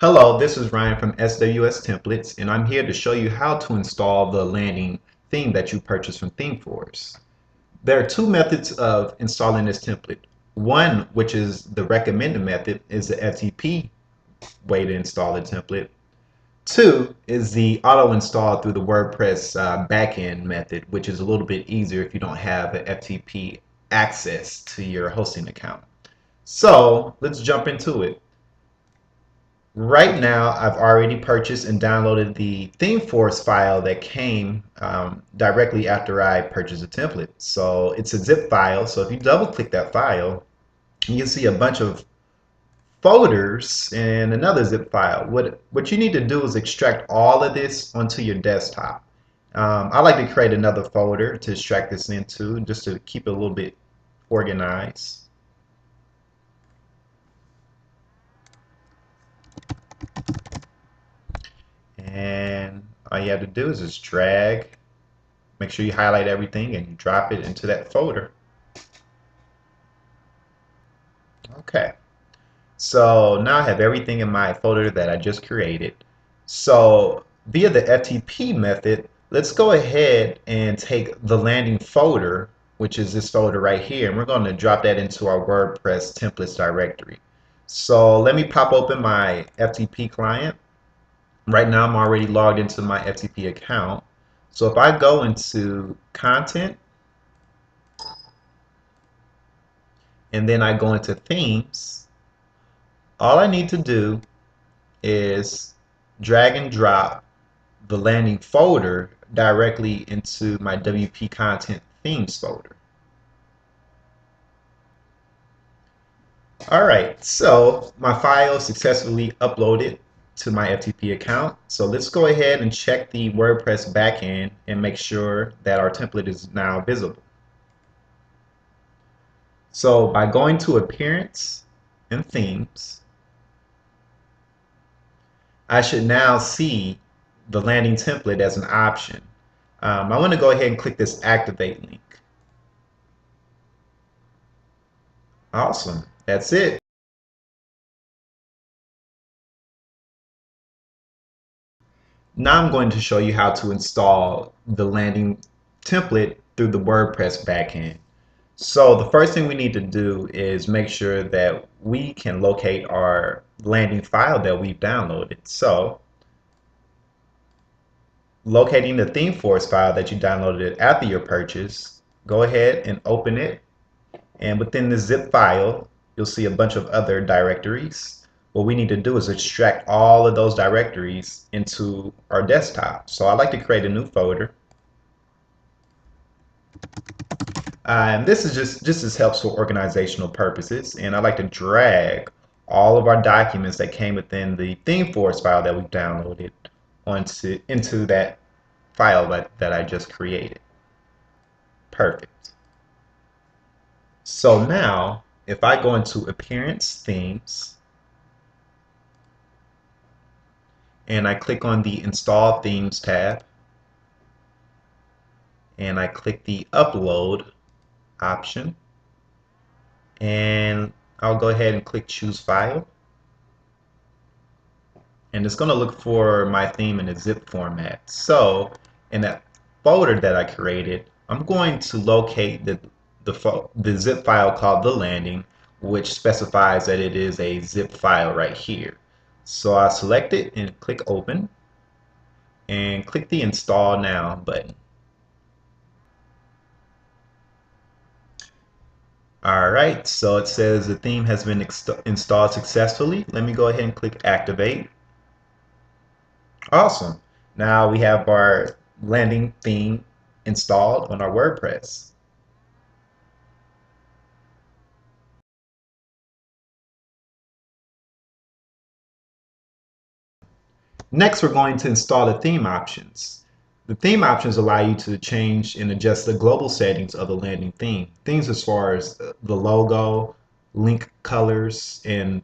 Hello, this is Ryan from SWS Templates, and I'm here to show you how to install the landing theme that you purchased from ThemeForce. There are two methods of installing this template. One, which is the recommended method, is the FTP way to install the template. Two is the auto install through the WordPress backend method, which is a little bit easier if you don't have the FTP access to your hosting account. So let's jump into it. Right now, I've already purchased and downloaded the ThemeForce file that came directly after I purchased the template. So it's a zip file. So if you double click that file, you can see a bunch of folders and another zip file. What you need to do is extract all of this onto your desktop. I like to create another folder to extract this into just to keep it a little bit organized. And all you have to do is just drag, make sure you highlight everything and drop it into that folder. Okay, so now I have everything in my folder that I just created. So via the FTP method, let's go ahead and take the landing folder, which is this folder right here, and we're going to drop that into our WordPress templates directory. So let me pop open my FTP client. Right now I'm already logged into my FTP account. So if I go into content and then I go into themes, all I need to do is drag and drop the landing folder directly into my WP content themes folder. Alright, so my file is successfully uploaded to my FTP account. So let's go ahead and check the WordPress backend and make sure that our template is now visible. So by going to Appearance and Themes, I should now see the landing template as an option. I want to go ahead and click this Activate link. Awesome, that's it. Now I'm going to show you how to install the landing template through the WordPress backend. So the first thing we need to do is make sure that we can locate our landing file that we've downloaded. So locating the ThemeForce file that you downloaded after your purchase, go ahead and open it. And within the zip file, you'll see a bunch of other directories. What we need to do is extract all of those directories into our desktop. So I like to create a new folder. And this is just as helps for organizational purposes. And I like to drag all of our documents that came within the ThemeForce file that we've downloaded into that file that I just created. Perfect. So now, if I go into Appearance Themes, and I click on the Install Themes tab, and I click the Upload option, and I'll go ahead and click Choose File, and it's going to look for my theme in a zip format. So in that folder that I created, I'm going to locate the zip file called the landing, which specifies that it is a zip file right here. So I select it and click Open and click the Install Now button. Alright, so it says the theme has been installed successfully. Let me go ahead and click Activate. Awesome. Now we have our landing theme installed on our WordPress. Next, we're going to install the theme options. The theme options allow you to change and adjust the global settings of the landing theme. Things as far as the logo, link colors, and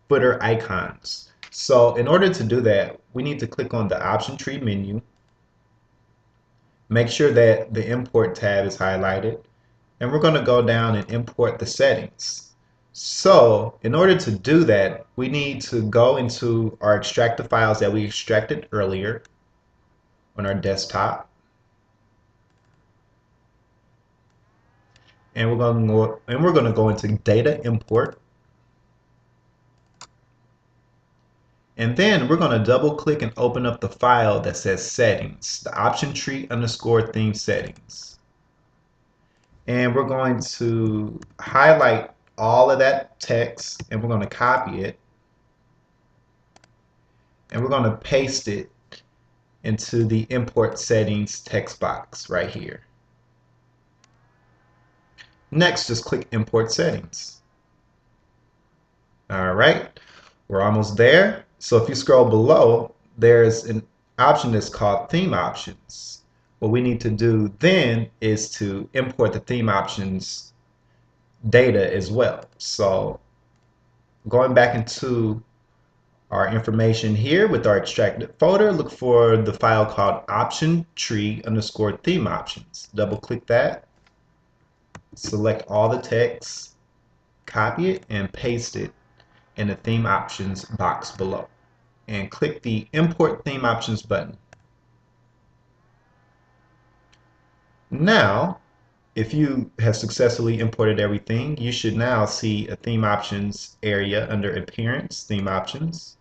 footer icons. So in order to do that, we need to click on the option tree menu. Make sure that the import tab is highlighted. And we're going to go down and import the settings. So in order to do that, we need to go into our extracted files that we extracted earlier on our desktop. And we're going to go into data import. And then we're going to double click and open up the file that says settings, the option tree underscore theme settings. And we're going to highlight all of that text and we're going to copy it. And we're going to paste it into the import settings text box right here. Next, just click import settings. All right, we're almost there. So if you scroll below, there's an option that's called theme options. What we need to do then is to import the theme options data as well. So going back into our information here with our extracted folder, look for the file called option tree underscore theme options. Double click that, select all the text, copy it and paste it in the theme options box below, and click the import theme options button. Now, if you have successfully imported everything, you should now see a theme options area under appearance, theme options.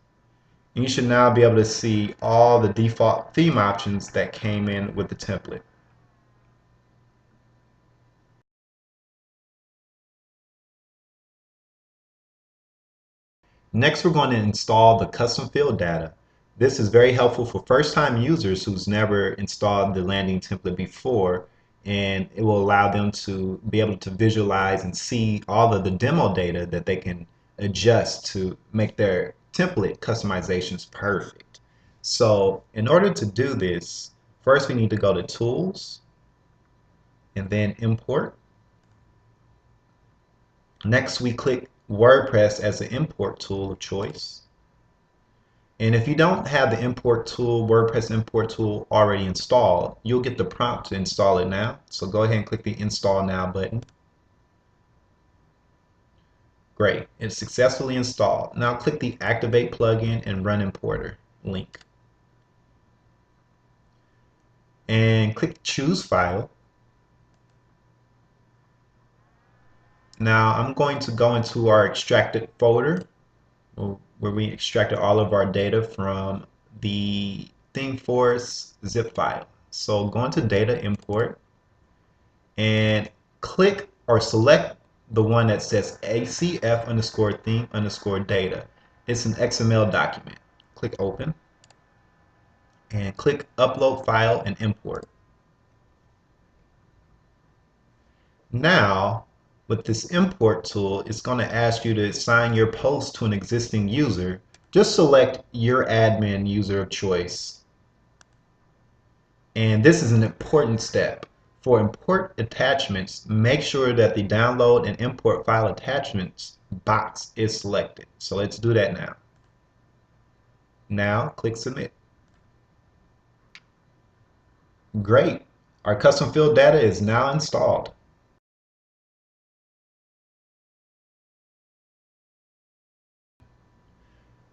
And you should now be able to see all the default theme options that came in with the template. Next, we're going to install the custom field data. This is very helpful for first-time users who's never installed the landing template before, and it will allow them to be able to visualize and see all of the demo data that they can adjust to make their template customizations perfect. So in order to do this, first we need to go to Tools and then Import. Next, we click WordPress as the import tool of choice. And if you don't have the import tool, WordPress import tool already installed, you'll get the prompt to install it now. So go ahead and click the Install Now button. Great, it's successfully installed. Now click the Activate plugin and Run Importer link. And click Choose File. Now I'm going to go into our extracted folder where we extracted all of our data from the ThemeForest zip file. So go into Data Import and click or select the one that says ACF underscore theme underscore data. It's an XML document. Click Open and click Upload File and Import. Now, with this import tool, it's going to ask you to assign your post to an existing user. Just select your admin user of choice. And this is an important step. For import attachments, make sure that the download and import file attachments box is selected. So let's do that now. Now click Submit. Great. Our custom field data is now installed.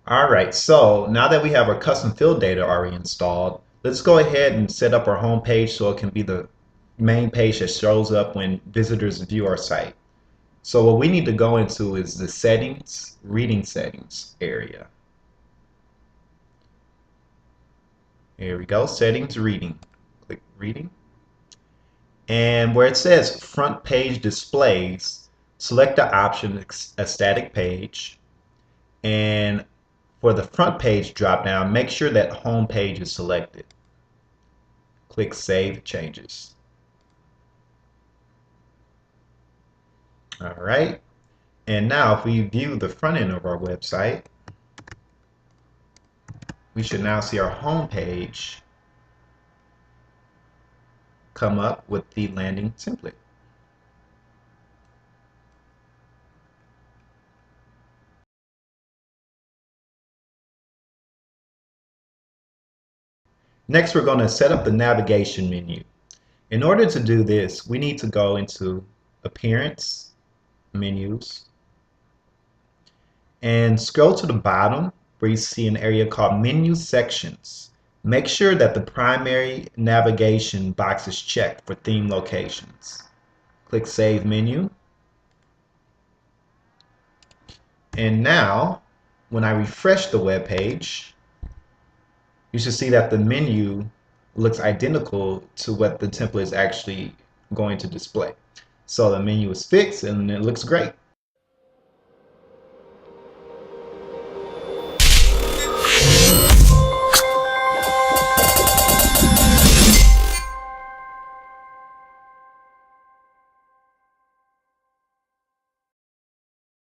Alright, so now that we have our custom field data already installed, let's go ahead and set up our home page so it can be the main page that shows up when visitors view our site. So what we need to go into is the settings, reading settings area. Here we go, settings, reading. Click reading. And where it says front page displays, select the option a static page. And for the front page drop down, make sure that home page is selected. Click Save Changes. All right. And now if we view the front end of our website, we should now see our home page come up with the landing template. Next, we're going to set up the navigation menu. In order to do this, we need to go into Appearance, Menus, and scroll to the bottom where you see an area called Menu Sections. Make sure that the primary navigation box is checked for theme locations. Click Save Menu. And now, when I refresh the web page, you should see that the menu looks identical to what the template is actually going to display. So the menu is fixed and it looks great.